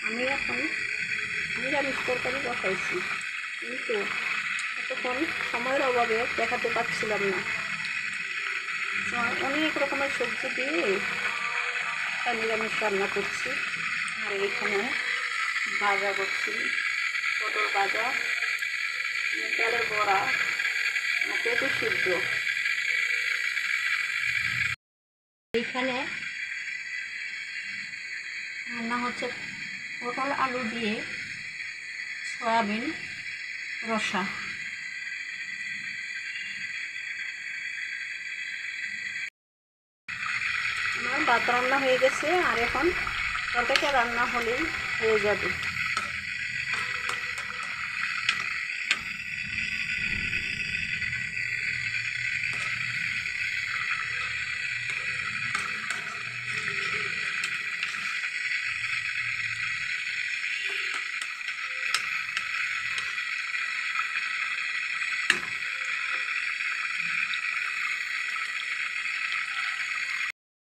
আমি এখন নিরামিষ তরকারি বসাইছি, কিন্তু এতক্ষণ সময়ের অভাবে দেখাতে পারছিলাম না। অনেক রকমের সবজি দিয়ে নিরামিষ রান্না করছি। আর এখানে ভাজা করছি, পটল ভাজা, তেলের বড়া, পেঁপে সিদ্ধ। এইখানে রান্না হচ্ছে পটল আলু দিয়ে সয়াবিন রসা। আমার ভাত রান্না হয়ে গেছে, আর এখন তরকারিটা রান্না হলেই হয়ে যাবে।